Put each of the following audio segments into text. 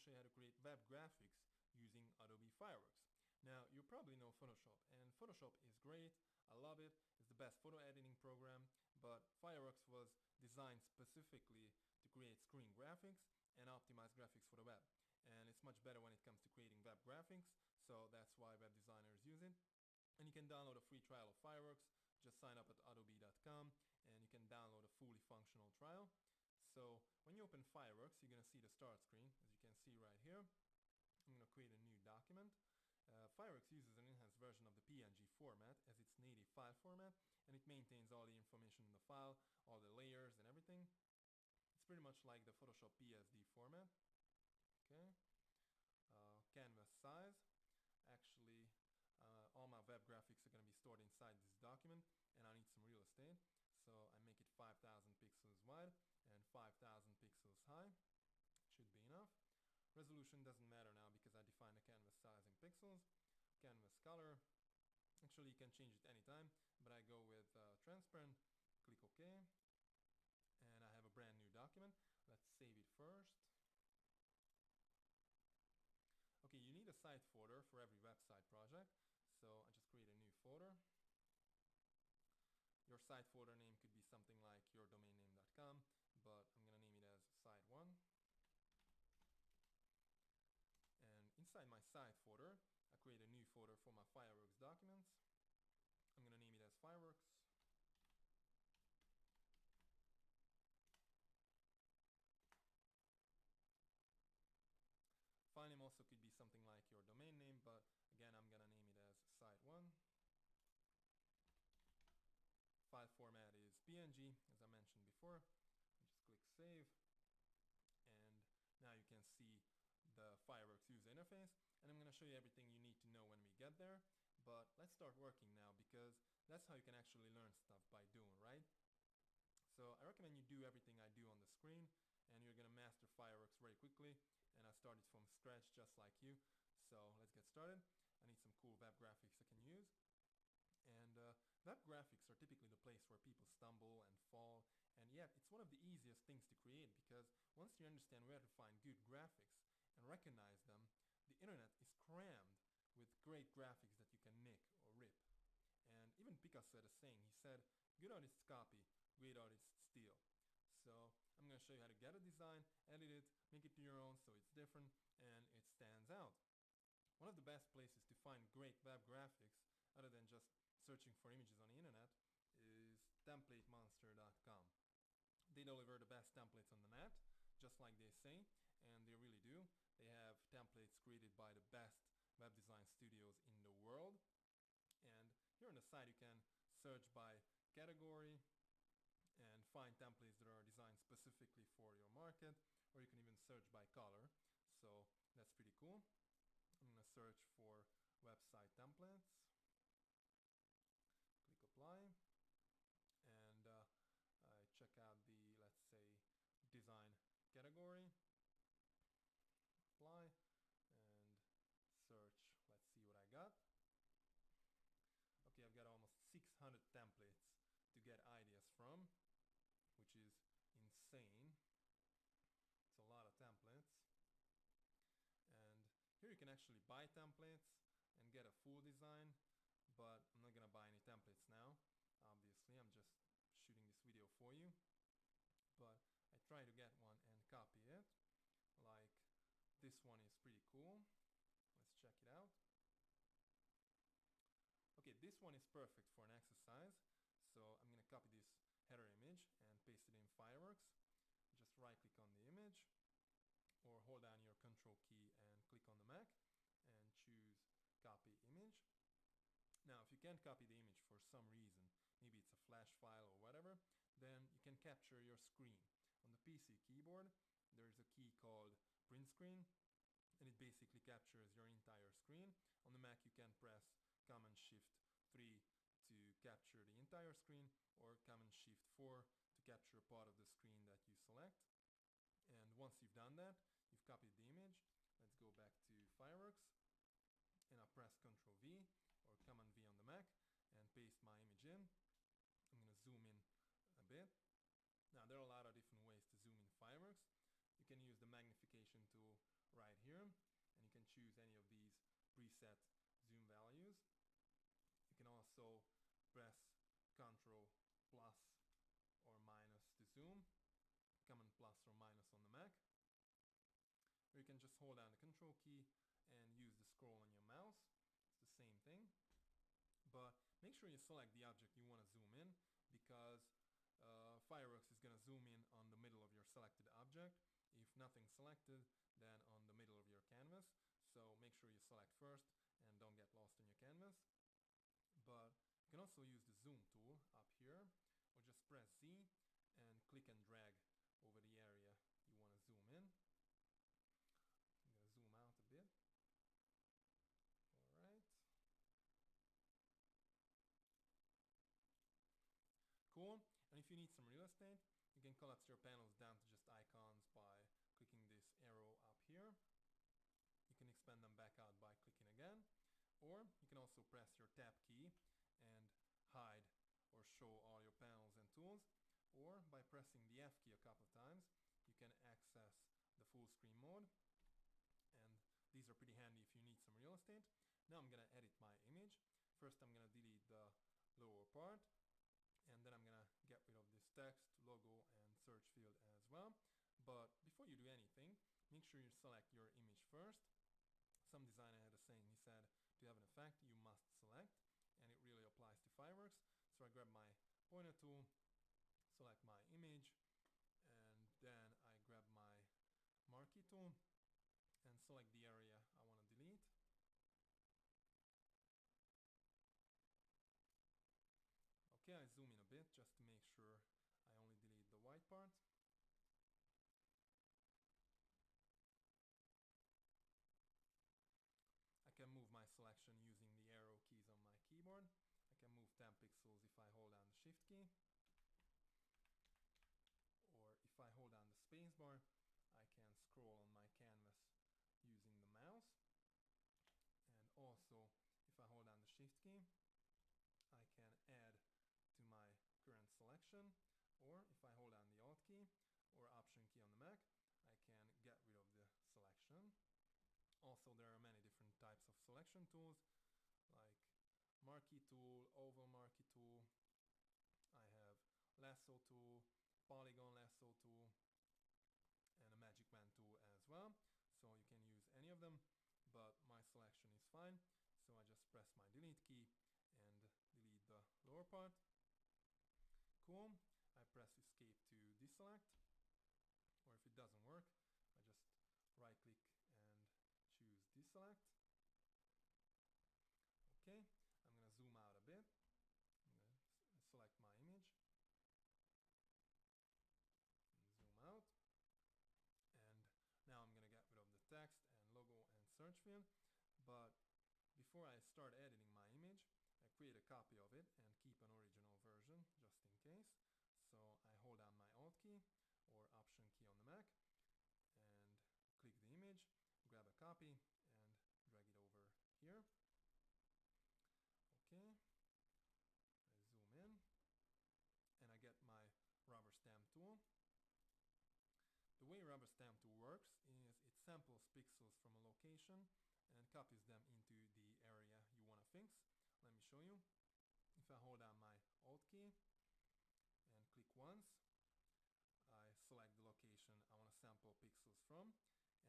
show you how to create web graphics using Adobe Fireworks. Now, you probably know Photoshop, and Photoshop is great. I love it. It's the best photo editing program, but Fireworks was designed specifically to create screen graphics and optimize graphics for the web. And it's much better when it comes to creating web graphics, so that's why web designers use it. And you can download a free trial of Fireworks. Just sign up at adobe.com and you can download a fully functional trial. So when you open Fireworks, you're going to see the start screen, as you can see right here. I'm going to create a new document. Fireworks uses an enhanced version of the PNG format as its native file format, and it maintains all the information in the file, all the layers and everything. It's pretty much like the Photoshop PSD format. Okay. Canvas size. Actually, all my web graphics are going to be stored inside this document, and I need some real estate. So I make it 5,000 pixels wide and 5,000 pixels high. Should be enough. Resolution doesn't matter now because I define the canvas size in pixels. Canvas color, actually you can change it anytime, but I go with transparent. Click OK, and I have a brand new document. Let's save it first. Okay, you need a site folder for every website project, so I just create a new folder. Your site folder name could be something like yourdomainname.com, but I'm gonna name it as site1. And inside my site folder, I create a new folder for my Fireworks documents. I'm gonna name it as Fireworks. File name also could be something like your domain name, but again, I'm gonna name it as site1. File format is PNG, as I mentioned before. I just click save, and now you can see the Fireworks user interface, and I'm gonna show you everything you need to know when we get there. But let's start working now, because that's how you can actually learn stuff, by doing, right? So I recommend you do everything I do on the screen, and you're gonna master Fireworks very quickly. And I started from scratch just like you. So let's get started. I need some cool web graphics I can use. And web graphics are typically the place where people stumble and fall, and yet it's one of the easiest things to create, because once you understand where to find good graphics and recognize them, the internet is crammed with great graphics that you can nick or rip. And even Picasso had a saying. He said, good artists copy, great artists steal. So I'm going to show you how to get a design, edit it, make it your own so it's different and it stands out. One of the best places to find great web graphics, other than just searching for images on the internet, is templatemonster.com. They deliver the best templates on the net, just like they say, and they really do. They have templates created by the best web design studios in the world. And here on the site you can search by category and find templates that are designed specifically for your market, or you can even search by color. So that's pretty cool. I'm going to search for website templates. Click apply, and I check out the, let's say, design category. Apply and search. Let's see what I got. Okay, I've got almost 600 templates to get ideas from, which is insane. It's a lot of templates. And here you can actually buy templates and get a full design, but I'm not gonna buy any templates now. Obviously, I'm just shooting this video for you. But I try to get one and copy it. Like this one is pretty cool. Let's check it out. Okay, this one is perfect for an exercise. So I'm gonna copy this header image and paste it in Fireworks. Just right click on the image, or hold down your control key and click on the Mac and choose copy image. Now if you can't copy the image for some reason, maybe it's a flash file or whatever, then you can capture your screen. On the PC keyboard there is a key called print screen, and it basically captures your entire screen. On the Mac you can press Command Shift 3 to capture the entire screen, or Command Shift 4 to capture a part of the screen that you select. And once you've done that, you've copied the image. Let's go back to Fireworks, and I'll press Ctrl V or Command V on the Mac and paste my image in. I'm gonna zoom in a bit. Now there are a lot of different ways to zoom in Fireworks. You can use the magnification tool right here, and you can choose any of these preset zoom values. You can also press Ctrl plus or minus to zoom, Command plus or minus on the Mac, or you can just hold down the Control key and use the scroll on your mouse. It's the same thing, but make sure you select the object you want to zoom in, because Fireworks is going to zoom in on the middle of your selected object. If nothing's selected, then on the middle of your canvas. So make sure you select first and don't get lost in your canvas. But you can also use the zoom tool up here, or just press Z and click and drag over the area you want to zoom in. I'm going to zoom out a bit. Alright. Cool. And if you need some real estate, you can collapse your panels down to just icons by clicking this arrow up here. You can expand them back out by clicking again, or you can also press your tab key and hide or show all your panels and tools, or by pressing the F key a couple of times, you can access the full screen mode, and these are pretty handy if you need some real estate. Now I'm going to edit my image. First I'm going to delete the lower part, and then I'm gonna get rid of this text, logo, and search field as well. But before you do anything, make sure you select your image first. Some designer had a saying, he said, to have an effect you must select, and it really applies to Fireworks. So I grab my pointer tool, select my image, and then I grab my marquee tool and select the area I want to delete. Okay, I zoom in a bit just to make sure I only delete the white part. I can move my selection using the arrow keys on my keyboard. I can move 10 pixels if I hold down the shift key. Or if I hold down the space bar, I can scroll on my canvas using the mouse. And also, if I hold down the shift key, I can add to my current selection, or if I hold down the Alt key or Option key on the Mac, I can get rid of the selection. Also, there are many different types of selection tools, like marquee tool, oval marquee tool. I have lasso tool, polygon lasso tool, and a magic band tool as well. So you can use any of them, but my selection is fine. So I just press my delete key and delete the lower part. Cool. I press escape to deselect, or if it doesn't work, I just right click and choose deselect. Okay, I'm gonna zoom out a bit. I'm gonna select my image, zoom out, and now I'm gonna get rid of the text and logo and search field. But before I start editing my image, I create a copy of it and keep an original version just in case. So I hold down my Alt key or Option key on the Mac and click the image, grab a copy and drag it over here. Okay, I zoom in and I get my rubber stamp tool. The way rubber stamp tool works is it samples pixels from a location and copies them into the area you want to fix. Let me show you. If I hold down my Alt key and click once, I select the location I want to sample pixels from,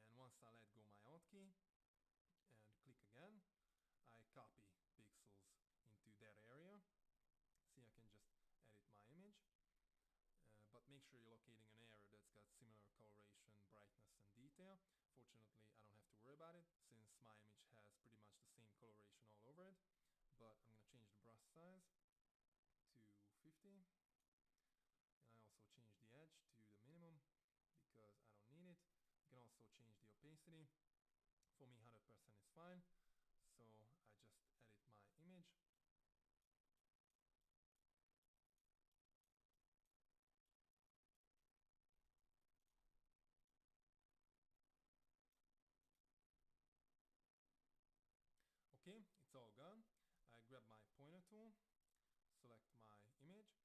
and once I let go my Alt key and click again, I copy pixels into that area. See, I can just edit my image, but make sure you're locating an area that's got similar coloration, brightness, and detail. Fortunately, I don't have to worry about it since my image has pretty much the same coloration all over it. But I'm going to change the brush size to 50, and I also change the edge to the minimum because I don't need it. You can also change the opacity. For me, 100% is fine, so I just edit my image. Okay, it's all gone. I grab my pointer tool, select my image,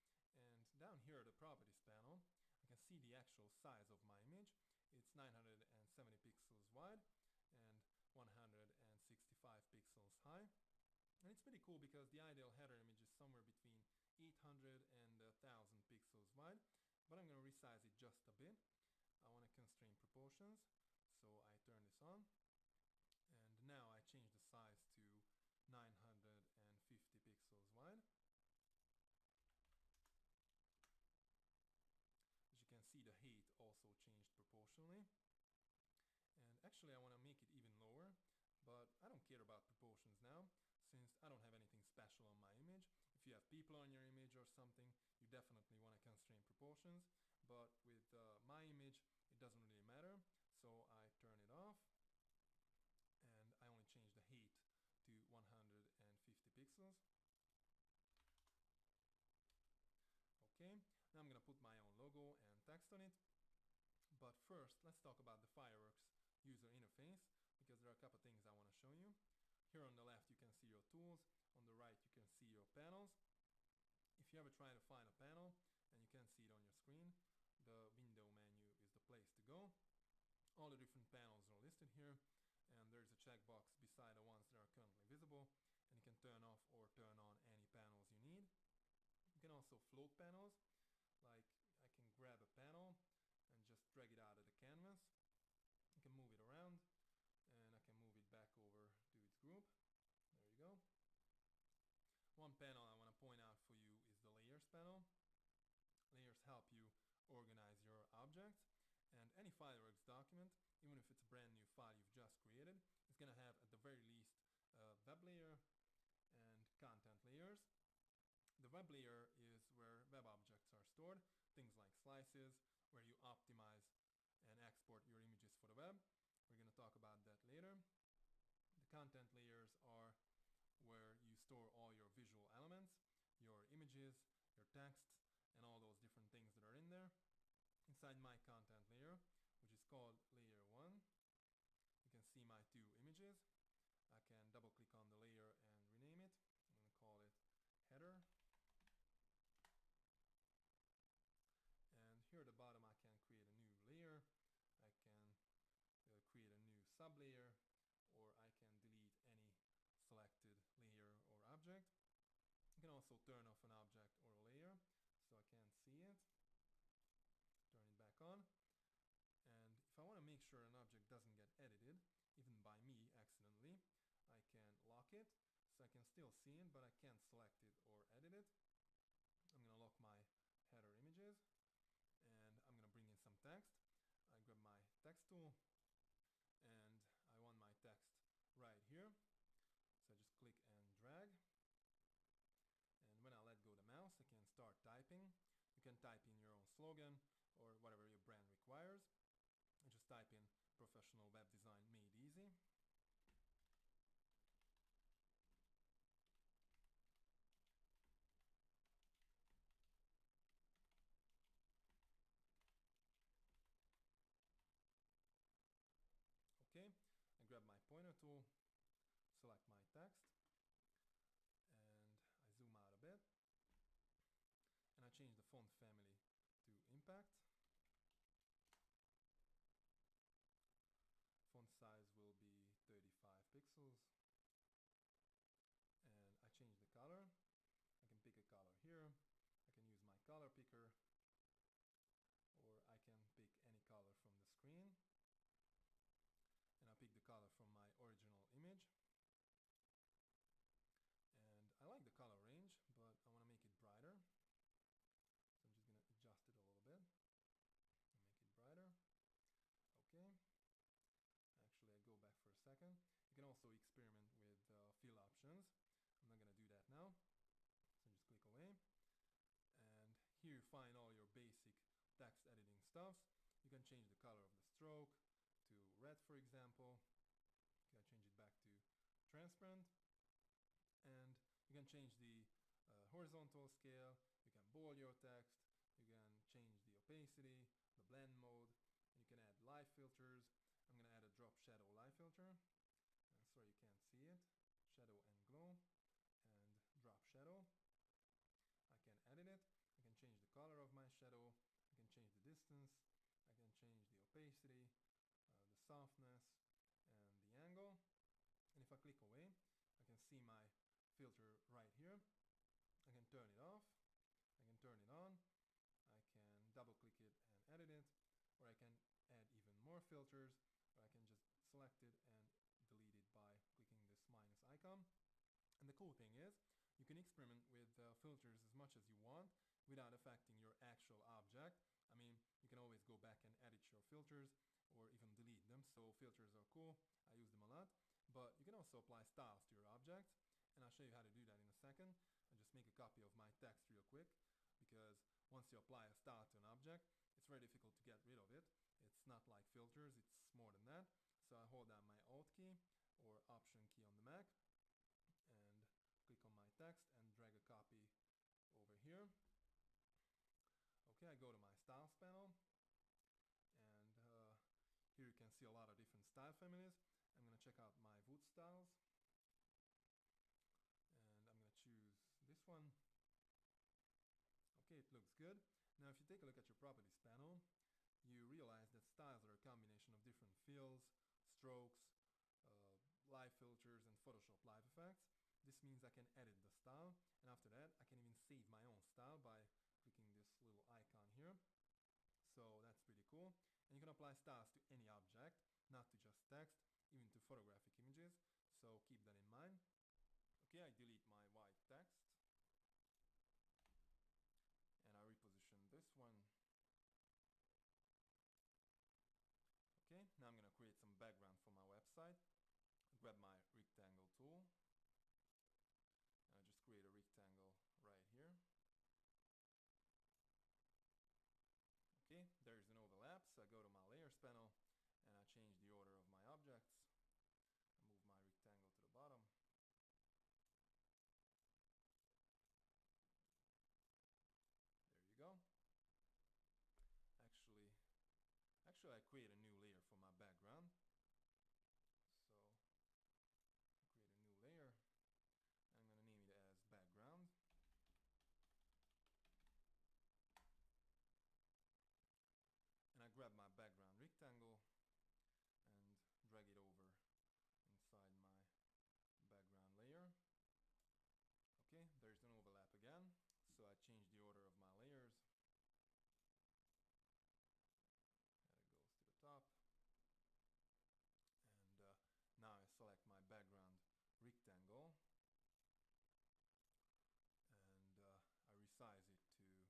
and down here the properties panel, I can see the actual size of my image. It's 970 pixels wide, 165 pixels high. And it's pretty cool because the ideal header image is somewhere between 800 and 1000 pixels wide, but I'm going to resize it just a bit. I want to constrain proportions, so I turn this on, and now I change the size to 950 pixels wide. As you can see, the height also changed proportionally. And actually I want to make it even lower, but I don't care about proportions now, since I don't have anything special on my image. If you have people on your image or something, you definitely want to constrain proportions, but with my image it doesn't really matter, so I turn it off, and I only change the height to 150 pixels. Okay, now I'm gonna put my own logo and text on it, but first let's talk about the Fireworks user interface, because there are a couple things I want to show you. Here on the left you can see your tools, on the right you can see your panels. If you ever try to find a panel and you can't see it on your screen, the window menu is the place to go. All the different panels are listed here, and there's a checkbox beside the ones that are currently visible, and you can turn off or turn on any panels you need. You can also float panels, like I can grab a panel and just drag it out of the canvas. I can move it around, and I can move it back over to its group. There you go. One panel I want to point out for you is the Layers panel. Layers help you organize your objects, and any Fireworks document, even if it's a brand new file you've just created, is going to have at the very least a web layer and content layers. The web layer is where web objects are stored, things like slices, where you optimize and export your images for the web. We're going to talk about that later. The content layers are where you store all your visual elements, your images, your text, and all those different things that are in there. Inside my content layer, which is called layer 1, you can see my two images. I can double click on the layer and rename it. I'm going to call it header. And here at the bottom I can create a new layer. I can create a new sublayer, or I can delete any selected layer or object. You can also turn off an object or a layer so I can't see it. Turn it back on. And if I want to make sure an object doesn't get edited, even by me accidentally, I can lock it, so I can still see it, but I can't select it or edit it. I'm going to lock my header images, and I'm going to bring in some text. I grab my text tool, and I want my text right here. So I just click and drag. And when I let go of the mouse, I can start typing. You can type in your own slogan or whatever your brand requires. And just type in "professional web design made easy." Okay, I grab my pointer tool, select my text, and I zoom out a bit, and I change the font family to Impact. Font size will be 35 pixels, and I change the color. I can pick a color here. I can use my color picker, or I can pick any color from the screen. And I pick the color from my original image. And I like the color range, but I want to make it brighter. So I'm just going to adjust it a little bit and make it brighter. Okay. Actually, I go back for a second. You can also experiment with fill options. I'm not going to do that now. So just click away. And here you find all your basic text editing stuffs. You can change the color of the stroke to red, for example. You can change it back to transparent, and you can change the horizontal scale. You can bold your text. You can change the opacity, the blend mode, and you can add light filters. I'm going to add a drop shadow light filter, and sorry you can't see it. Shadow and glow, and drop shadow. I can edit it. I can change the color of my shadow. I can change the distance. I can change the opacity, the softness, and the angle. click away, I can see my filter right here. I can turn it off, I can turn it on, I can double click it and edit it, or I can add even more filters, or I can just select it and delete it by clicking this minus icon. And the cool thing is, you can experiment with filters as much as you want without affecting your actual object. I mean, you can always go back and edit your filters or even delete them, so filters are cool. I use them a lot. But you can also apply styles to your objects, and I'll show you how to do that in a second. I'll just make a copy of my text real quick, because once you apply a style to an object, it's very difficult to get rid of it. It's not like filters, it's more than that. So I hold down my Alt key or Option key on the Mac and click on my text and drag a copy over here. Okay, I go to my styles panel, and here you can see a lot of different style families. I'm going to check out my wood styles, and I'm going to choose this one. Okay, it looks good. Now if you take a look at your properties panel, you realize that styles are a combination of different fills, strokes, live filters, and Photoshop live effects. This means I can edit the style, and after that I can even save my own style by clicking this little icon here. So that's pretty cool. And you can apply styles to any object, not to just text, even to photographic images, so keep that in mind. Okay, I delete my white text, and I reposition this one. Okay, now I'm going to create some background for my website. Grab my rectangle tool, and I just create a rectangle right here. Okay, there's an overlap, so I go to my layers panel and I change the order of my objects. I move my rectangle to the bottom. There you go. Actually I create a new layer for my background. So I create a new layer. I'm going to name it as background. And I grab my background rectangle and drag it over inside my background layer. Okay, there's an overlap again, so I change the order of my layers. And it goes to the top. And now I select my background rectangle, and I resize it to, let's say,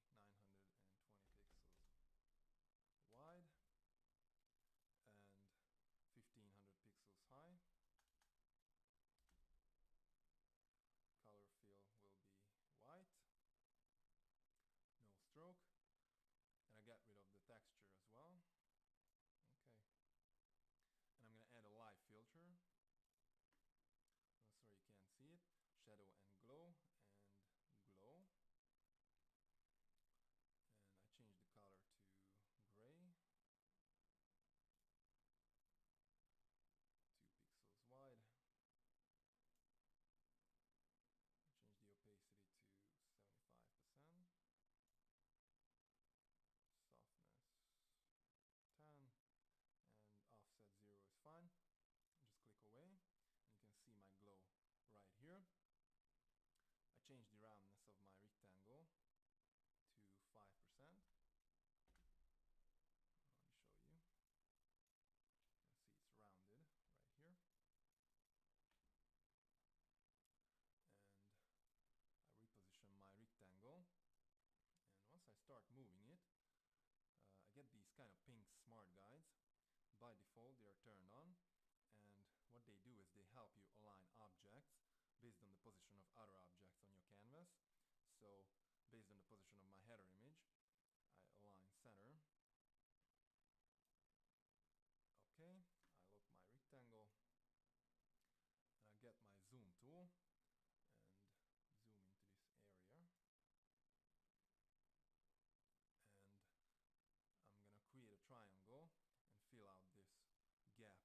920 pixels wide and 1500 pixels high. Color fill will be white, no stroke, and I got rid of the texture as well. Okay, and I'm going to add a live filter. Oh, sorry, you can't see it. Shadow and glow, and glow. And I change the color to gray. 2 pixels wide. I change the opacity to 75%. Softness 10. And offset 0 is fine. Just click away, and you can see my glow right here. I changed the roundness of my rectangle to 5%. Let me show you. You can see it's rounded right here. And I reposition my rectangle, and once I start moving it, I get these kind of pink smart guides. By default they are turned on, and what they do is they help you align objects based on the position of other objects on your canvas. So based on the position of my header image, I align center. Okay, I look my rectangle, and I get my zoom tool and zoom into this area, and I'm gonna create a triangle and fill out this gap,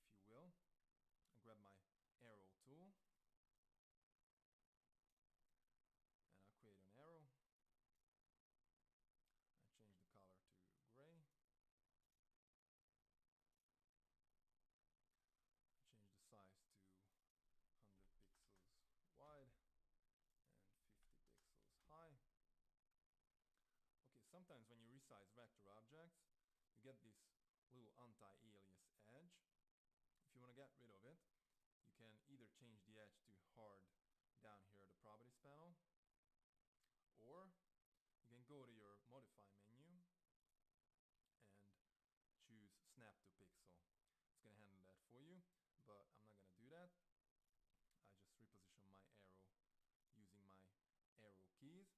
if you will. I grab my arrow tool, and I create an arrow, sometimes when you resize vector objects, you get this little anti-alias edge. If you want to get rid of it, you can either change the edge to hard down here at the properties panel, or you can go to your modify menu and choose snap to pixel. It's going to handle that for you, but I'm not going to do that. I just reposition my arrow using my arrow keys,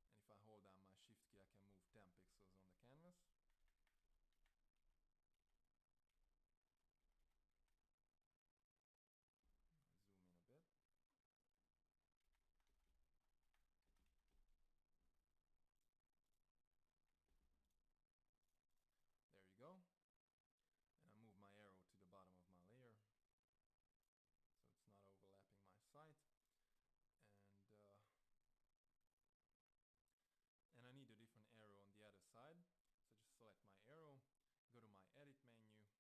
and if I hold down my shift key, I can move 10 pixels on the canvas. Zoom in a bit. There you go. And I move my arrow to the bottom of my layer, so it's not overlapping my site. And I need a different arrow on the other side, so just select my arrow, go to my edit menu or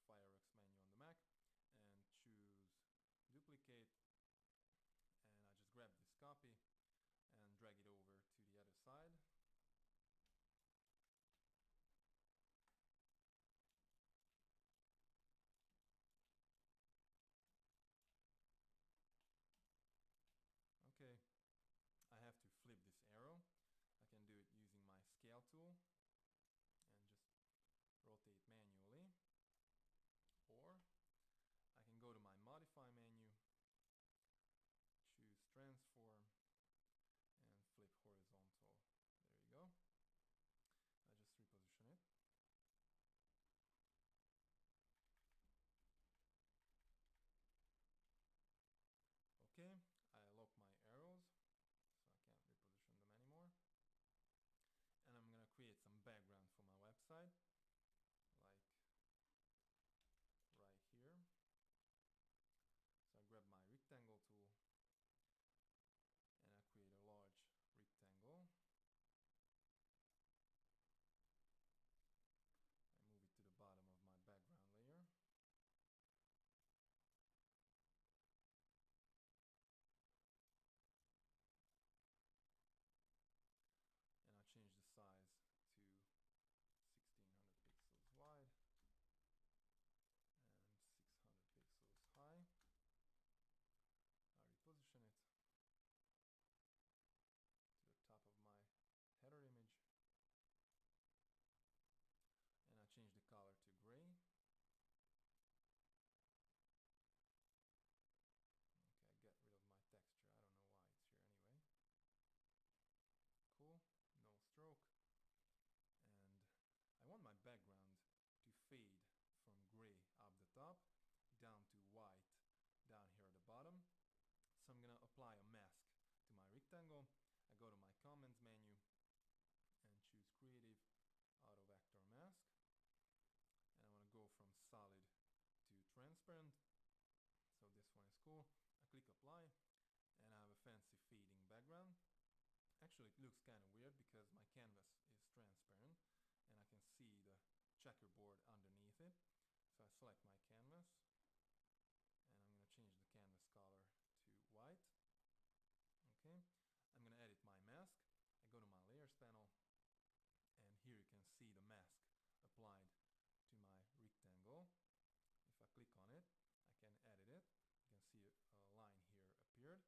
Fireworks menu on the Mac, and choose duplicate, and I just grab this copy and drag it over to the other side. Okay, I have to flip this arrow. I can do it using my scale tool and just rotate manually, or I can go to my modify menu, choose transform, and flip horizontal. There you go. I just reposition it. Okay, I lock my arrows, so I can't reposition them anymore. And I'm gonna create some background for my website, like right here. So I grab my rectangle tool and I create a large rectangle. I move it to the bottom of my background layer. And I change the size to 1600 pixels wide and 600 pixels high. I reposition it to the top of my header image, and I change the color to gray. Okay, I get rid of my texture. I don't know why it's here anyway. Cool, no stroke. And I want my background to fade from gray up the top down to white down here at the bottom. So I'm gonna apply a mask to my rectangle. I go to my comments menu and choose creative auto vector mask, and I want to go from solid to transparent, so this one is cool. I click apply and I have a fancy fading background. Actually, it looks kind of weird because my canvas is transparent and I can see the checkerboard underneath it. So I select my canvas and I'm going to change the canvas color to white. Okay, I'm going to edit my mask. I go to my layers panel, and here you can see the mask applied to my rectangle. If I click on it, I can edit it. You can see a line here appeared.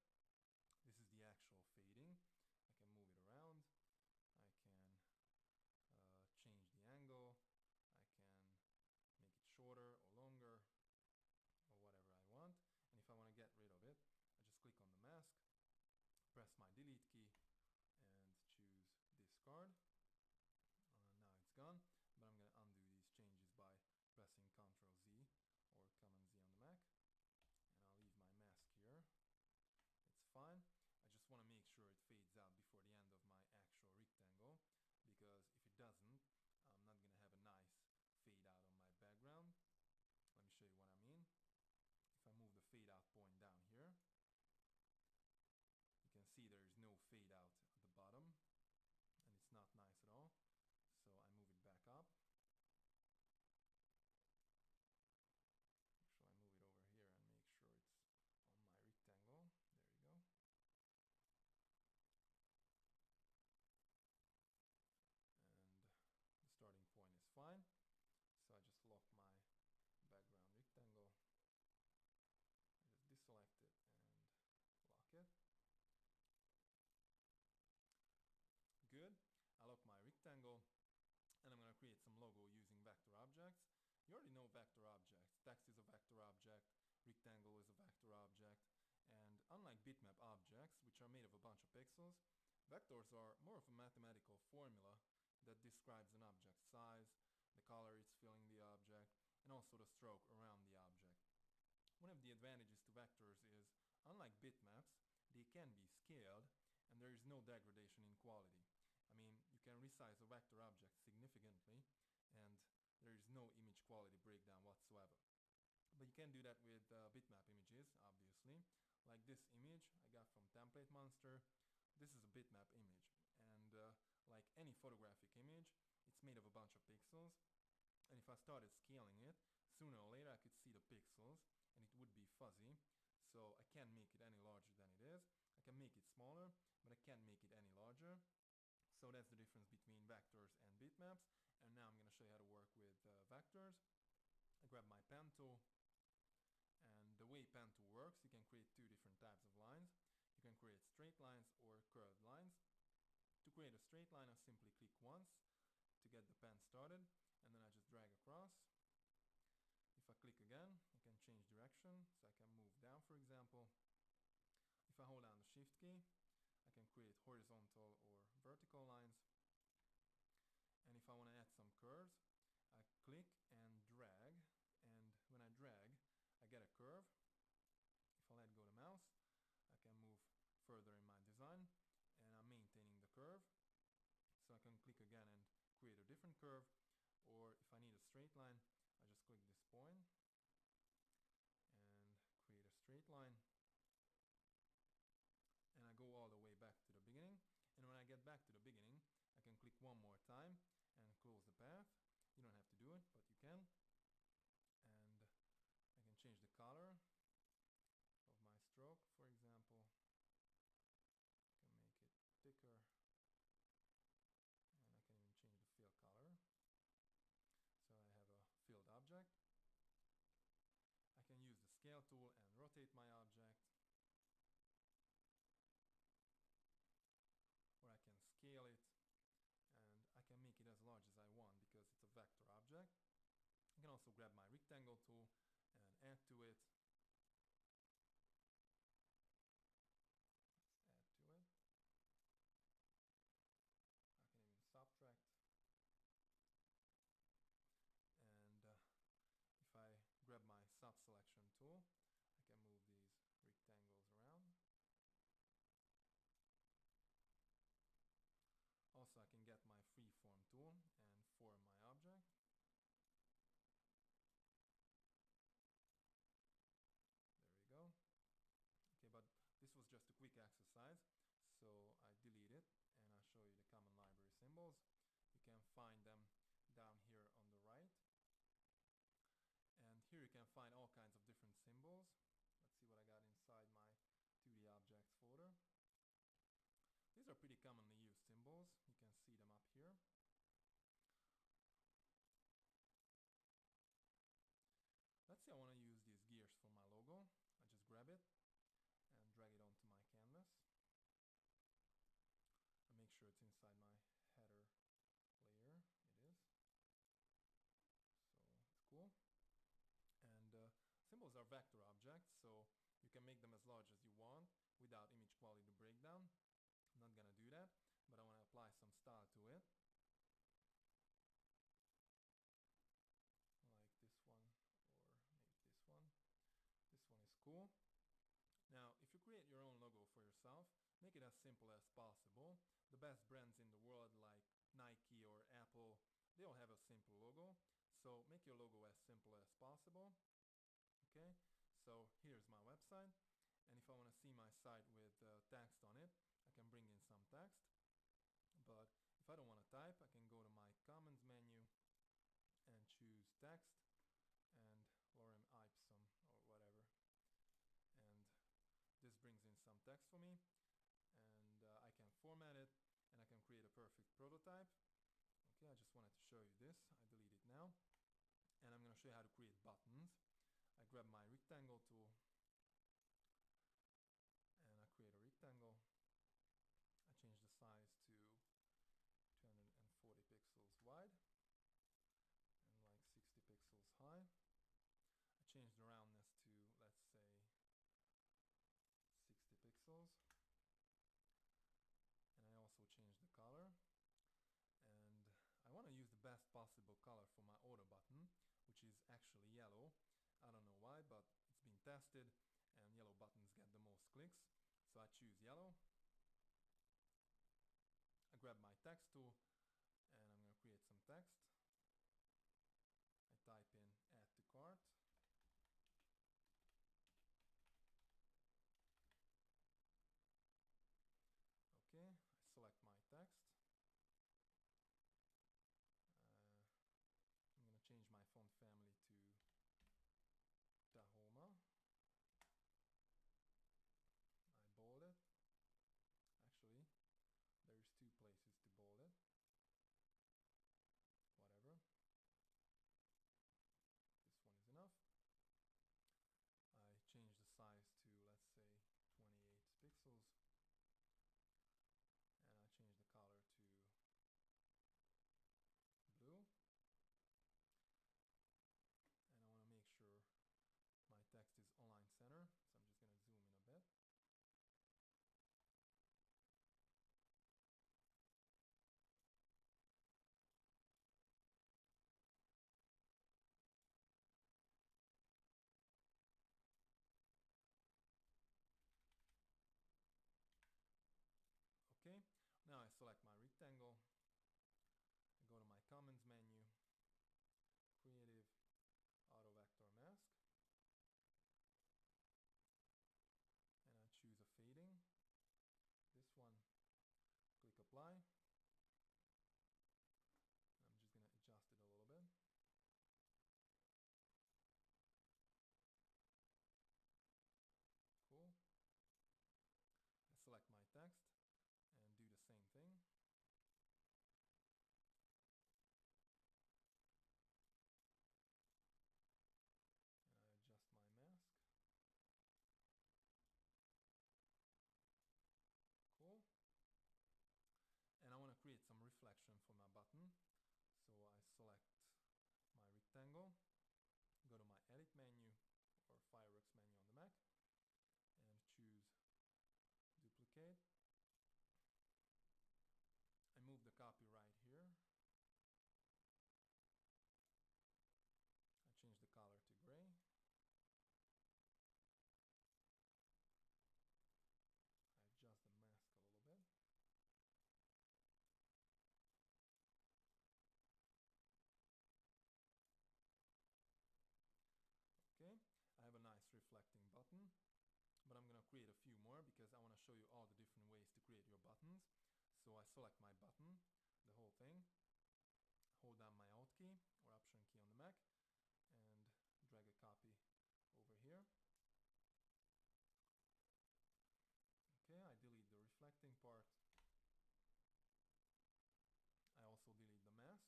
This is the actual fading. I can move it around. I can change the angle. I can make it shorter or longer. objects, you already know vector objects. Text is a vector object, rectangle is a vector object, and unlike bitmap objects, which are made of a bunch of pixels, vectors are more of a mathematical formula that describes an object's size, the color it's filling the object, and also the stroke around the object. One of the advantages to vectors is, unlike bitmaps, they can be scaled, and there is no degradation in quality. I mean, you can resize a vector object significantly, and there is no image quality breakdown whatsoever. But you can do that with bitmap images, obviously. Like this image I got from Template Monster. This is a bitmap image, and like any photographic image, it's made of a bunch of pixels, and if I started scaling it, sooner or later I could see the pixels, and it would be fuzzy, so I can't make it any larger than it is. I can make it smaller, but I can't make it any larger. So that's the difference between vectors and bitmaps, and now I'm going to show you how to work with vectors. I grab my pen tool, and the way pen tool works, you can create two different types of lines. You can create straight lines or curved lines. To create a straight line, I simply click once to get the pen started, and then I just drag across. If I click again, I can change direction, so I can move down, for example. If I hold down the Shift key, I can create horizontal or vertical lines. And if I want to add some curves, I click and drag, and when I drag, I get a curve. If I let go of the mouse, I can move further in my design, and I'm maintaining the curve. So I can click again and create a different curve, or if I need a straight line, I just click this point and create a straight line, and I go all the way back to the beginning. And when I get back to the beginning, I can click one more time and close the path. You don't have to do it, but you can. And I can change the color of my stroke, for example. I can make it thicker, and I can even change the fill color. So I have a filled object. I can use the scale tool and rotate my object, or I can scale it, and I can make it as large as I want because it's a vector object. I can also grab my rectangle tool and add to it. Let's add to it. I can even subtract. And if I grab my sub-selection tool, I can move these rectangles around. Also, I can get my freeform tool and form my object. There we go. Okay, but this was just a quick exercise, so I delete it, and I'll show you the common library symbols. You can find them down here on the right. And here you can find all kinds of different symbols. Let's see what I got inside my 2D objects folder. These are pretty commonly used symbols. You can see them up here. Let's say I want to use these gears for my logo. I just grab it and drag it onto my canvas. I make sure it's inside my header layer. It is. So it's cool. And symbols are vector objects, so you can make them as large as you want without image quality breakdown. I'm not gonna do that, but I want to apply some style to it. Like this one, or maybe this one. This one is cool. Now, if you create your own logo for yourself, make it as simple as possible. The best brands in the world, like Nike or Apple, they all have a simple logo. So make your logo as simple as possible. Okay, so here's my website, and if I want to see my site with text on it, I can bring in some text. But if I don't want to type, I can go to my Commons menu and choose text and Lorem Ipsum or whatever. And this brings in some text for me, and I can format it, and I can create a perfect prototype. Okay, I just wanted to show you this. I delete it now. And I'm going to show you how to create buttons. I grab my rectangle tool, and I create a rectangle. I change the size to 240 pixels wide and like 60 best possible color for my auto button, which is actually yellow. I don't know why, but it's been tested and yellow buttons get the most clicks. So I choose yellow. I grab my text tool and I'm going to create some text. I type in add to cart. Okay, I select my text. I'm going to change my font family to Tahoma. I bold it. Actually, there's two places to bold it. Whatever. This one is enough. I change the size to, let's say, 28 pixels. And I change the color to blue. And I want to make sure my text is align center, so I'm just going to zoom in a bit. Okay, now I select my rectangle. I go to my Commons menu, Creative, Auto Vector Mask, and I choose a fading. This one, click Apply. I'm just going to adjust it a little bit. Cool. I select my text and do the same thing. And I adjust my mask. Cool. And I want to create some reflection for my button. So I select my rectangle, go to my Edit menu or Fireworks menu on the Mac, and choose Duplicate. I move the copy right here. I change the color to gray. I adjust the mask a little bit. Okay, I have a nice reflecting button, but I'm going to create a few more because I want to show you all the different ways to create your buttons. So I select my button, the whole thing, hold down my Alt key or Option key on the Mac, and drag a copy over here. Okay, I delete the reflecting part. I also delete the mask.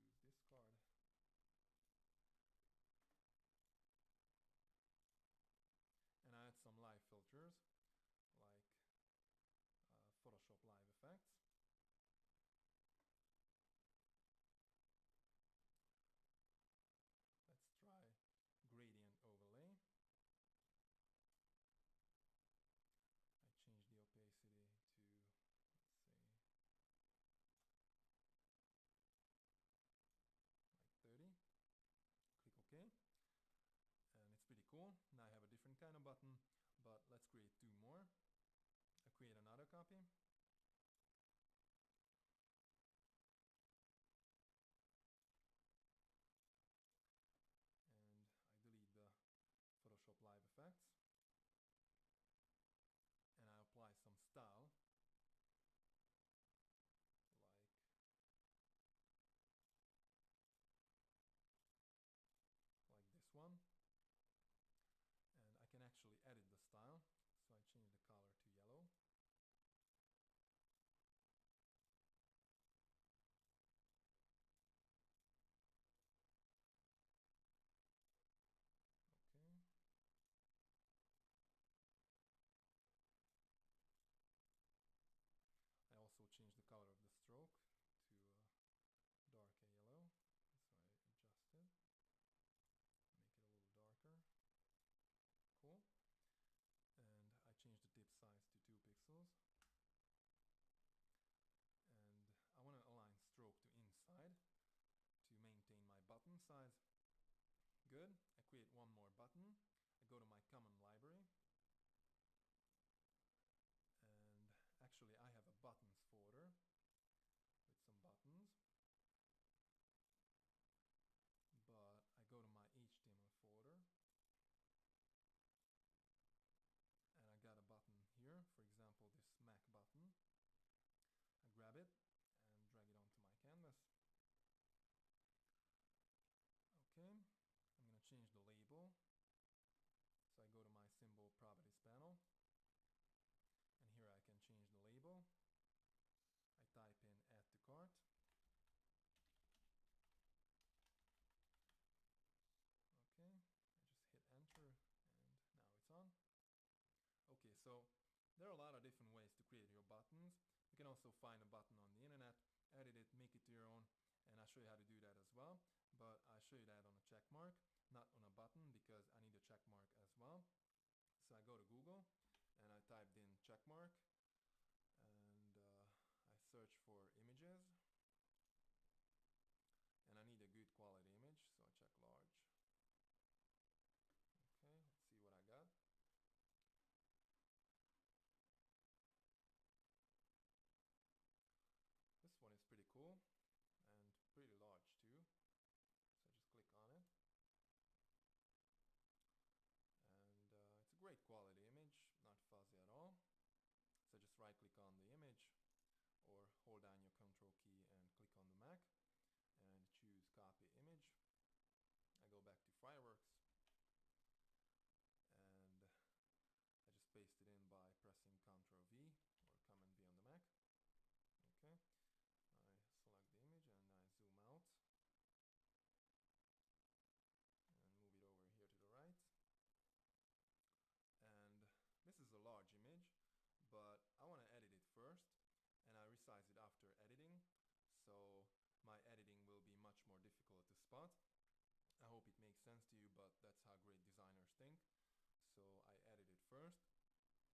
Choose discard. And I add some live filters like Photoshop Live Effects. Let's try gradient overlay. I change the opacity to, let's say, like 30. Click OK. And it's pretty cool. Now I have a different kind of button, but let's create two more. I create another copy. And I delete the Photoshop Live Effects. And I apply some style, like this one. And I can actually edit the style. So I change the color size. Good. I create one more button. I go to my common library. And actually I have a buttons folder with some buttons. But I go to my HTML folder. And I got a button here, for example this Mac button. I grab it and drag it onto my canvas. Okay, I'm gonna change the label. So I go to my symbol properties panel. And here I can change the label. I type in add to cart. Okay, I just hit enter and now it's on. Okay, so there are a lot of different ways to create your buttons. You can also find a button on the internet, edit it, make it your own, and I'll show you how to do that as well. But I'll show you that on a check mark, not on a button, because I need a check mark as well. So I go to Google and I typed in check mark and I search for images and I need a good quality image, so I check large. Okay, let's see what I got. This one is pretty cool and pretty large too. So I just click on it. And it's a great quality image, not fuzzy at all. So just right click on the image or hold down your control key and click on the Mac and choose copy image. I go back to Fireworks and I just paste it in by pressing Ctrl V or Command V on the Mac. Okay, I select the image and I zoom out and move it over here to the right. And this is a large image, but I want to edit it first and I resize it after editing, so my editing will be much more difficult to spot. I hope it makes sense to you, but that's how great designers think. So I edit it first.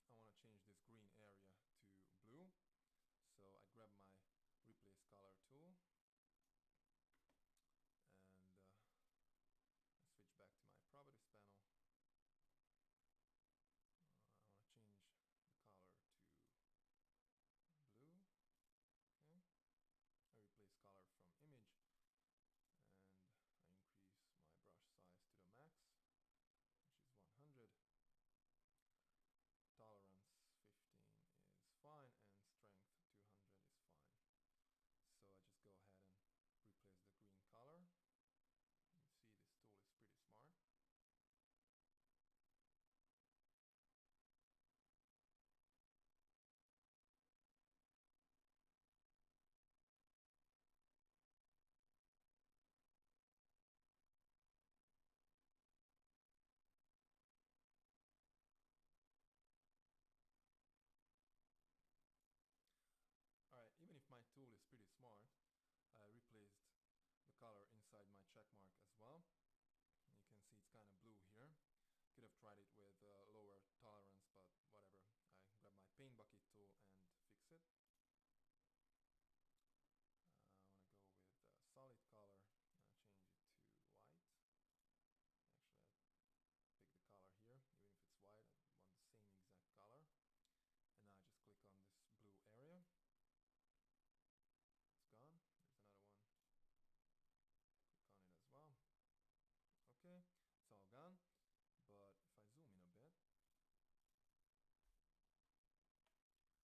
I want to change this green area to blue, so I grab my replace color tool and I switch back to my properties panel. I want to change the color to blue. Okay, I replace color from image and I increase my brush size to the max, which is 100. Tolerance 15 is fine and strength 200 is fine. So I just go ahead and replace the green color. You see this tool is pretty smart. Alright, even if my tool is pretty smart, I replaced the color inside my check mark as well. And you can see it's kind of blue here. Could have tried it with lower tolerance, but whatever. I grab my paint bucket tool and fix it. I want to go with solid color and change it to white. Actually, I pick the color here, even if it's white, I want the same exact color. And now I just click on this blue area. It's gone. There's another one. Click on it as well. Okay, it's all gone. But if I zoom in a bit,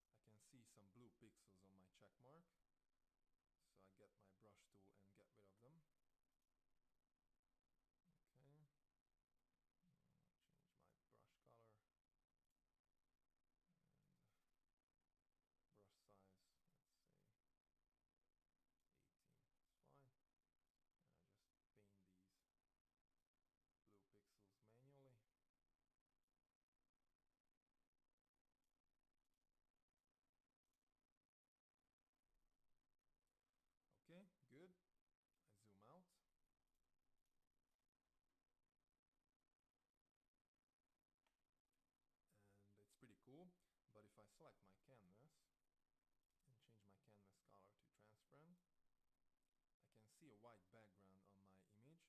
I can see some blue pixels on my check mark. So I get my brush tool and get rid of them. Okay, change my brush color and brush size, let's say 18 is fine. And I just paint these blue pixels manually. Okay, good. I zoom out. And it's pretty cool, but if I select my canvas and change my canvas color to transparent, I can see a white background on my image,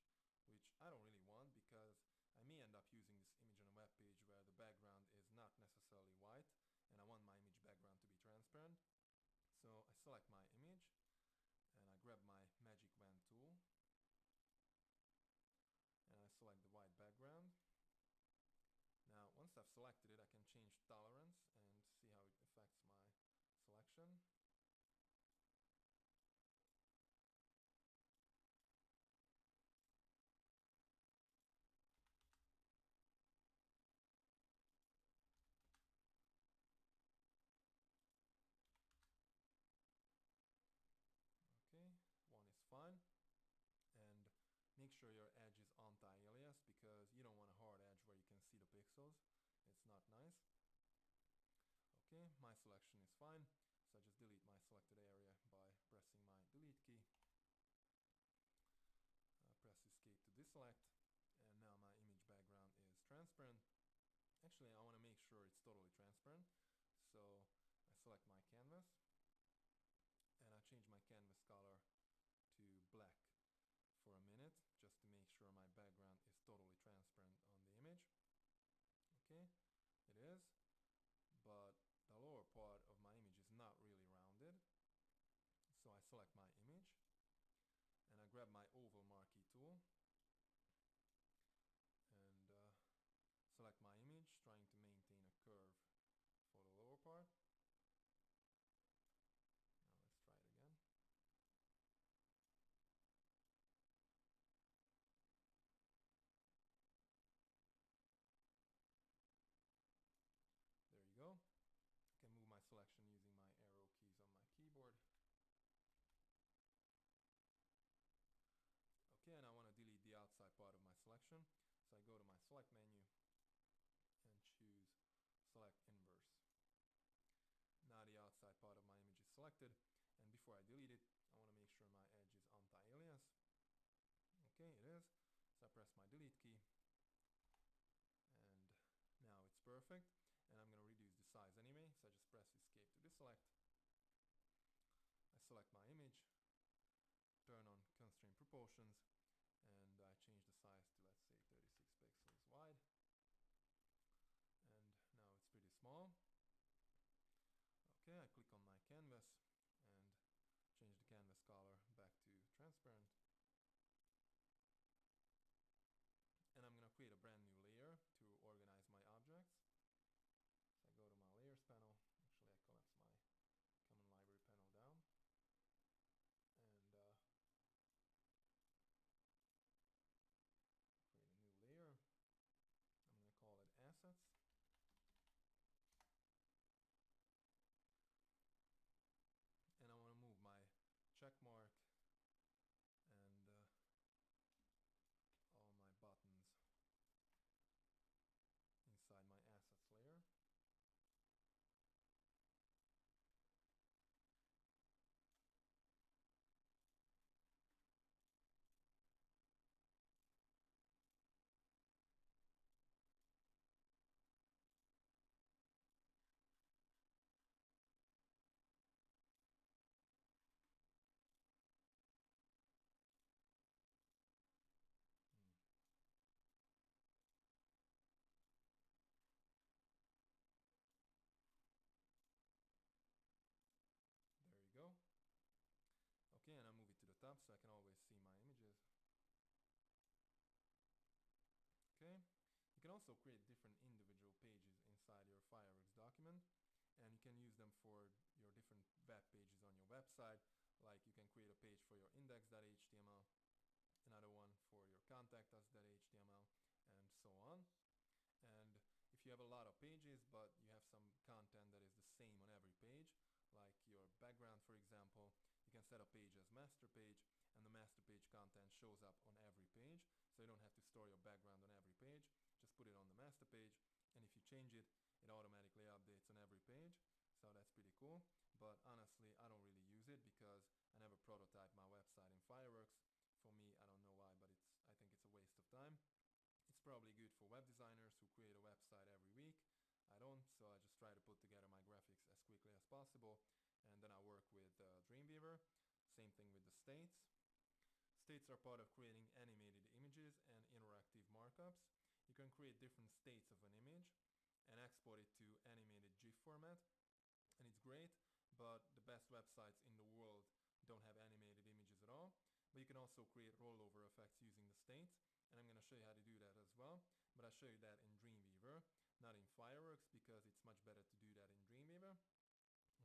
totally white, and I want my image background to be transparent. So I select my image, and I grab my magic wand tool, and I select the white background. Now once I've selected it, I can change tolerance and see how it affects my selection. Okay, one is fine. And make sure your edge is anti-alias, because you don't want a hard edge where you can see the pixels. It's not nice. Okay, my selection is fine, so I just delete my selected area by pressing my delete key. Press escape to deselect, and now my image background is transparent. Actually, I want to make sure it's totally transparent, so I select my canvas, and I change my canvas color to black for a minute, just to make sure my background is totally transparent on the image. Okay, it is, but the lower part of my image is not really rounded. So I select my image, and I grab my oval marquee tool, and select my image, trying to maintain a curve for the lower part. Now let's try it again. There you go. I can move my selection using my arrow keys on my keyboard. Okay, and I want to delete the outside part of my selection. So I go to my select menu and choose select inverse. Now the outside part of my image is selected, and before I delete it, I want to make sure my edge is anti-alias. Okay, it is. So I press my delete key, and now it's perfect. And I'm going to reduce the size anyway, so I just press escape to deselect. I select my image, turn on constraint proportions, and I change the size to, let's say, 36 pixels wide. And now it's pretty small. Okay, I click on my canvas and change the canvas color back to transparent. And I'm going to create a brand new layer to organize my objects. So I go to my layers panel. Actually, I collapse my common library panel down. And create a new layer. I'm going to call it assets. And I want to move my check mark and all my buttons inside my assets layer. There you go. Okay, and I move it to the top so I can always see my images. Okay, you can also create different individual pages inside your Fireworks document, and you can use them for your different web pages on your website. Like you can create a page for your index.html, another one for your contact us.html, and so on. And if you have a lot of pages but you have some content that is the same on every page, like your background for example, you can set a page as master page, and the master page content shows up on every page, so you don't have to store your background on every page. Just put it on the master page, and if you change it, it automatically updates on every page. So that's pretty cool. But honestly, I don't really use it because I never prototyped my website in Fireworks. For me, I don't know why, but I think it's a waste of time. It's probably good for web designers who create a website every week. I don't, so I just try to put together my graphics as quickly as possible, and then I work with Dreamweaver. Same thing with the states. States are part of creating animated images and interactive markups. You can create different states of an image, and export it to animated GIF format, and it's great, but the best websites in the world don't have animated images at all. But you can also create rollover effects using the state, and I'm going to show you how to do that as well. But I'll show you that in Dreamweaver, not in Fireworks, because it's much better to do that in Dreamweaver.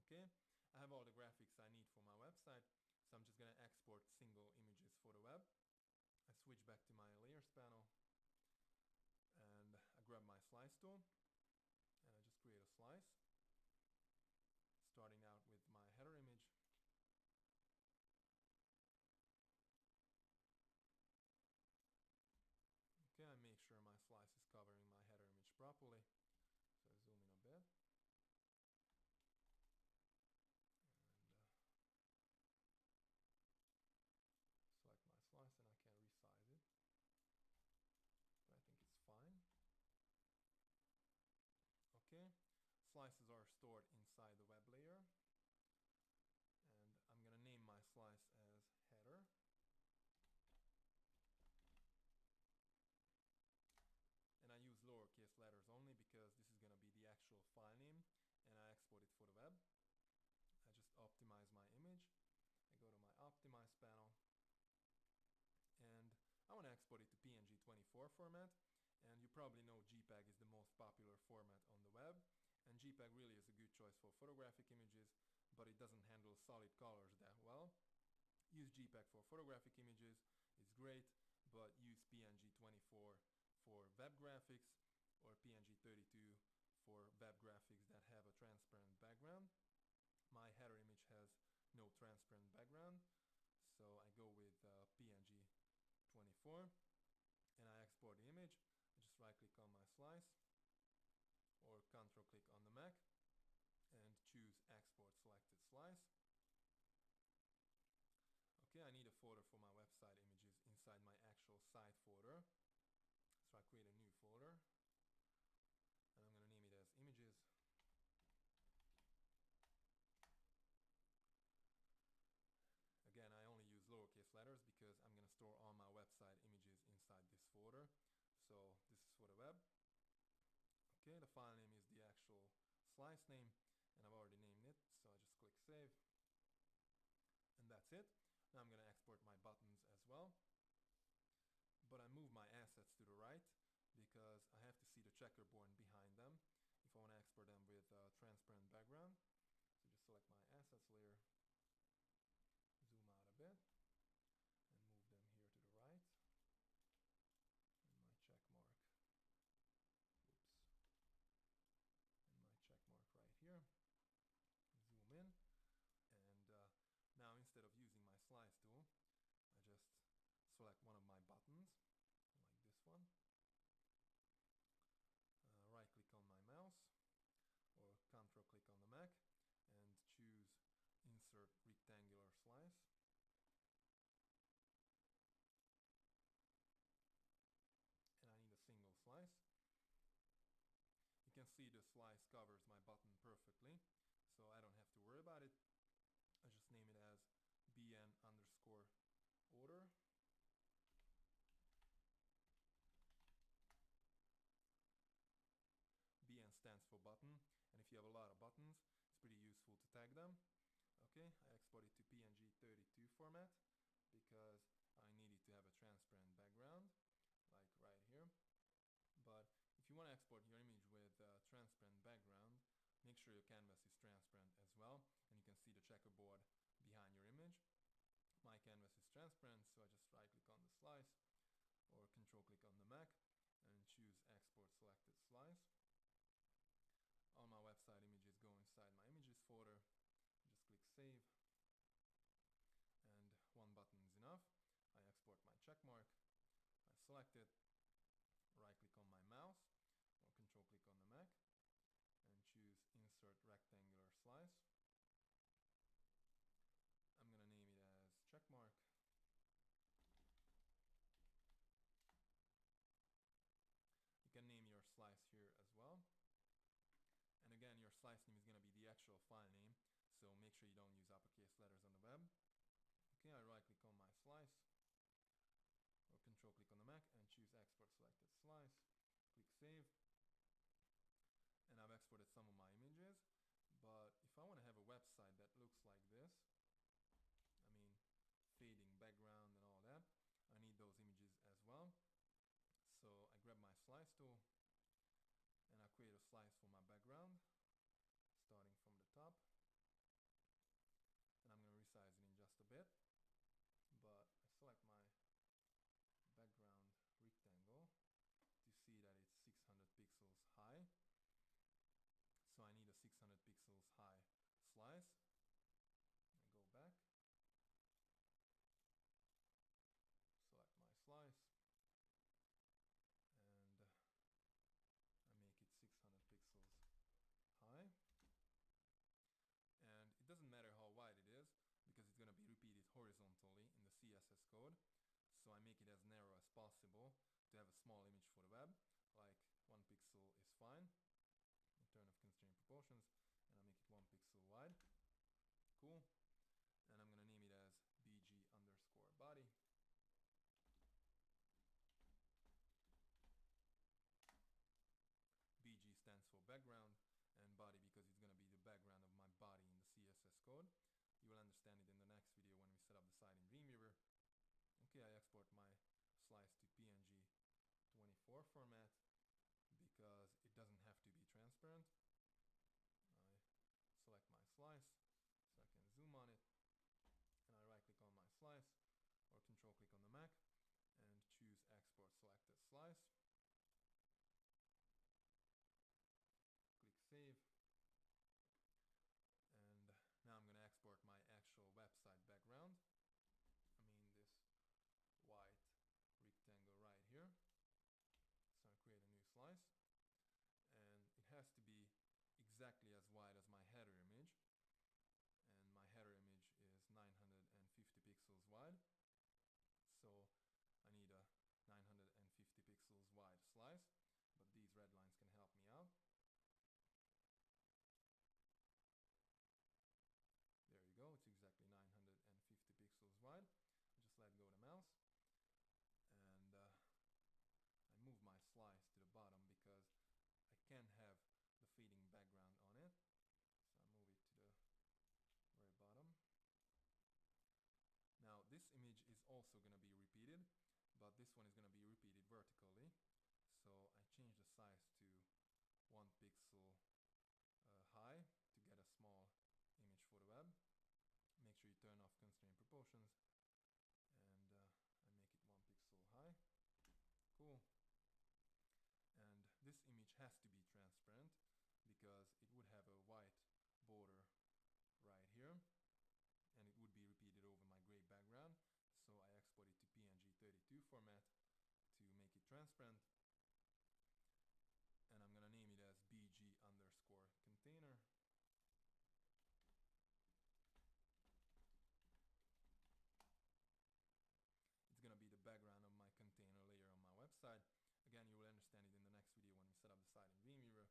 Okay, I have all the graphics I need for my website, so I'm just going to export single images for the web. I switch back to my layers panel, and I grab my slice tool, and I just create a slice, starting out with my header image. Okay, I make sure my slice is covering my header image properly, so I zoom in a bit. Select my slice, and I can resize it, but I think it's fine. Okay, slices are stored inside the web layer, and I'm gonna name my slice as header. And I use lowercase letters only because this is gonna be the actual file name, and I export it for the web. I just optimize my image. I go to my optimize panel, and I want to export it to PNG24 format, and you probably know JPEG is the most popular format on the web, and JPEG really is a good choice for photographic images, but it doesn't handle solid colors that well. Use JPEG for photographic images, it's great, but use PNG24 for web graphics or PNG32 for web graphics that have a transparent background. My header image has no transparent background, so I go with PNG24, and I export the image. I just right click on my slice, or control click on the Mac, and choose export selected slice. Okay, I need a folder for my website images inside my actual site folder, so I create a new folder, and I'm going to name it as images. Again, I only use lowercase letters because I'm going to store all my website images inside this folder. So this is for the web. Okay, the file name is the actual slice name, and I've already named it, so I just click save. And that's it. Now I'm going to export my buttons as well. But I move my assets to the right because I have to see the checkerboard behind them if I want to export them with a transparent background. So just select my assets layer, zoom out a bit, and move them here to the right, and my check mark, and my check mark right here, zoom in, and now instead of using my slice tool, I just select one of my buttons, like this one, right click on my mouse, or control click on the Mac, and choose insert rectangular slice. And I need a single slice. You can see the slice covers my button perfectly, so I don't have to worry about it. I just name it as bn underscore order. BN stands for button, and if you have a lot of buttons, it's pretty useful to tag them. Okay, I export it to PNG32 format because I need it to have a transparent background, like right here. But if you want to export your image with a transparent background, make sure your canvas is transparent as well, and you can see the checkerboard behind your image. My canvas is transparent, so I just right click on the slice, or control click on the Mac, and choose export selected slice. All my website images go inside my images folder. Just click save, and one button is enough. I export my check mark, I select it, right click on my mouse, or control click on the Mac, and choose insert rectangular slice. I'm gonna name it as check mark. You can name your slice here as well. And again, your slice name is going to be the actual file name, so make sure you don't use uppercase letters on the web. Okay, I right click on my slice, or control click on the Mac, and choose export selected slice. Click save. slice tool, and I create a slice for my background, starting from the top. And I'm going to resize it in just a bit, but I select my background rectangle to see that it's 600 pixels high. So I need a 600 pixels high slice. I go back, select my slice, and I make it 600 pixels high. And it doesn't matter how wide it is, because it's going to be repeated horizontally in the CSS code. So I make it as narrow as possible to have a small image for the web, like 1 pixel is fine, return of constraint proportions, and I make it 1 pixel wide. Cool. And I'm going to name it as bg_body. BG stands for background, and body because it's going to be the background of my body in the CSS code. You will understand it in the next video when we set up the site in Dreamweaver. Okay, I export my slice to PNG 24 format because it doesn't have to be transparent. I select my slice so I can zoom on it, and I right click on my slice or control click on the Mac and choose export selected slice. Click save, and now I'm going to export my actual website background. I mean this white rectangle right here. So I create a new slice, and it has to be exactly as wide as my header image, and my header image is 950 pixels wide, so I need a 950 pixels wide slice, but these red lines can help me out. There you go, it's exactly 950 pixels wide. I just let go of the mouse, and I move my slice to the bottom because I can't have the fading background on it. So I move it to the very bottom. Now this image is also going to be repeated, but this one is going to be repeated vertically. So I change the size to 1 pixel high to get a small image for the web. Make sure you turn off constraint proportions, and I make it 1 pixel high. Cool. And this image has to be transparent because it would have a white border right here, and it would be repeated over my gray background. So I export it to PNG 32 format to make it transparent, and I'm gonna name it as bg_container. It's gonna be the background of my container layer on my website. Again, you will understand it in the next video when we set up the site in Dreamweaver.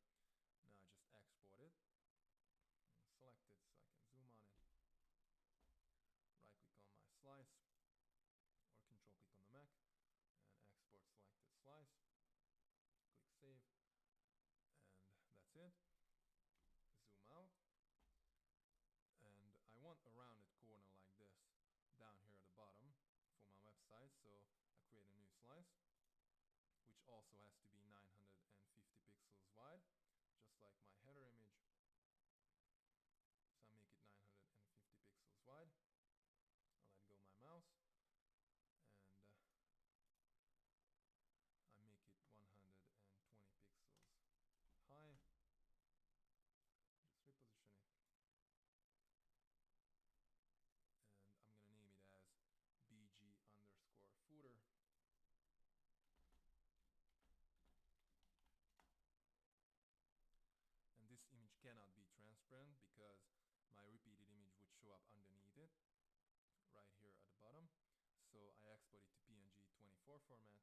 Now I just export it and select it so I can zoom on it. Right click on my slice or control click on the Mac and export selected slice. Click save, and that's it. Zoom out, and I want a rounded corner like this down here at the bottom for my website, so I create a new slice which also has to be 950 pixels wide, just like my header image. So I make it 950 pixels wide. I'll let go my mouse, and I make it 120 pixels high. Just reposition it, and I'm gonna name it as bg_footer. And this image cannot be transparent because my repeated image would show up underneath it right here at the bottom. So I export it to PNG 24 format.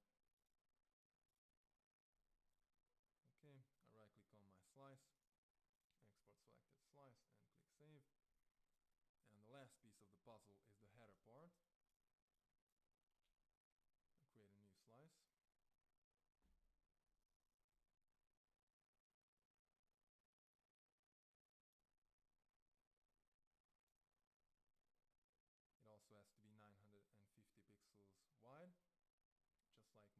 Okay, I right click on my slice, export selected slice, and click save. And the last piece of the puzzle is the header part. I'll create a new slice. It also has to be 950 pixels wide, just like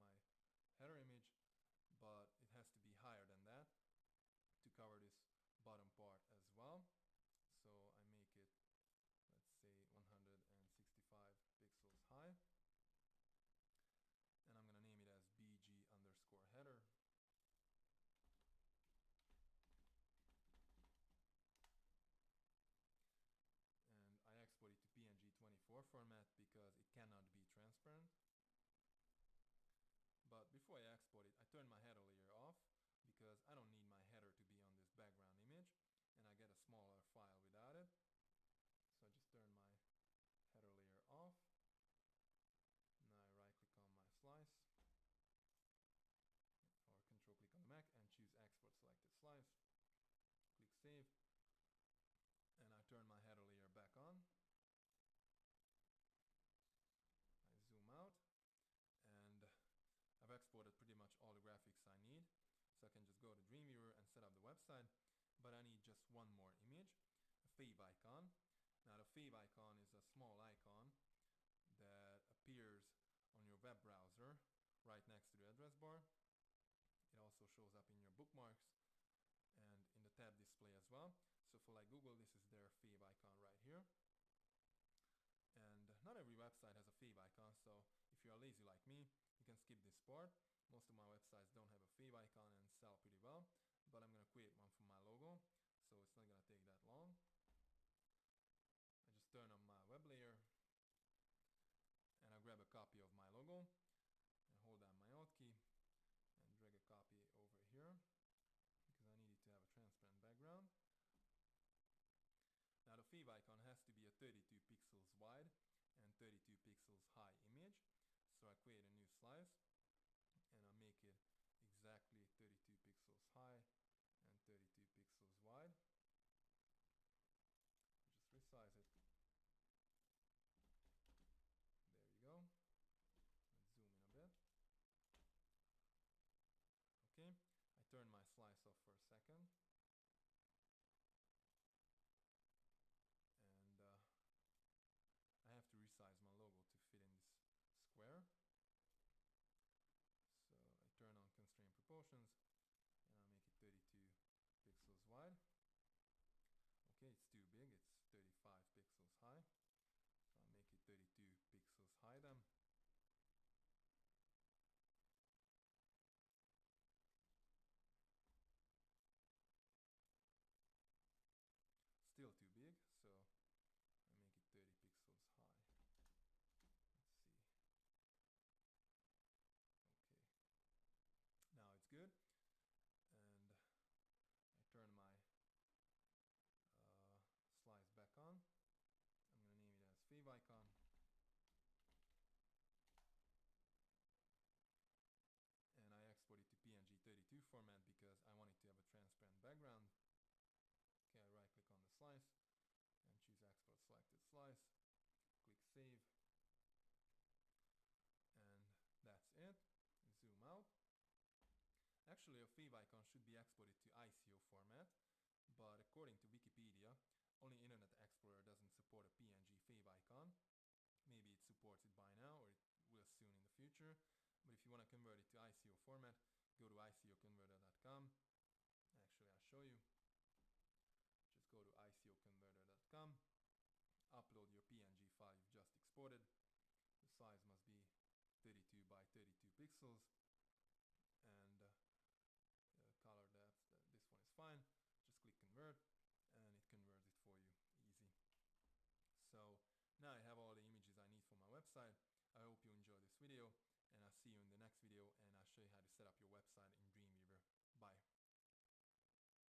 A4 format because it cannot be transparent. But before I export it, I turn my header layer off because I don't need my header to be on this background image, and I get a smaller file without it. So I just turn my header layer off. Now I right click on my slice, or control click on the Mac and choose export selected slice. Click save, and I turn my header layer back on. I zoom out, and I've exported pretty much all the graphics I need. So I can just go to Dreamweaver and set up the website, but I need just one more image, a fave icon. Now the fave icon is a small icon that appears on your web browser right next to the address bar. It also shows up in your bookmarks and in the tab display as well. So for like Google, this is their fave icon right here. And not every website has a fave icon, so if you are lazy like me, you can skip this part. Most of my websites don't have a fave icon and sell pretty well, but I'm gonna create one for my logo, so it's not gonna take that long. I just turn on my web layer, and I grab a copy of my logo, and hold down my Alt key, and drag a copy over here, because I need it to have a transparent background. Now the fave icon has to be a 32 pixels wide and 32 pixels high image. So I create a new slice, and I make it exactly 32 pixels high and 32 pixels wide. Just resize it. There you go. Let's zoom in a bit. Okay, I turn my slice off for a second. And I have to resize my logo to fit in this square. So I turn on constraint proportions, and I make it 32 pixels wide. Okay, it's too big, it's 35 pixels high. So I make it 32 pixels high then. Still too big, so I make it 30 pixels high. Let's see. Okay. Now it's good. And I turn my slice back on. I'm gonna name it as fave icon. And I export it to PNG 32 format because I want it to have a transparent background. Okay, I right click on the slice and choose export selected slice. Click save. And that's it. Zoom out. Actually, a fave icon should be exported to ICO format, but according to Wikipedia, only Internet Explorer doesn't support a PNG fave icon. Maybe it supports it by now, or it will soon in the future. But if you want to convert it to ICO format, go to icoconverter.com. Actually, I'll show you. Just go to icoconverter.com, upload your PNG file you've just exported. The size must be 32 by 32 pixels, and color depth, this one is fine. Just click convert, and it converts it for you, easy. So now I have all the images I need for my website. I hope you enjoyed this video, and I'll see you in the next video, and I'll show you how to set up your website in Dreamweaver. Bye.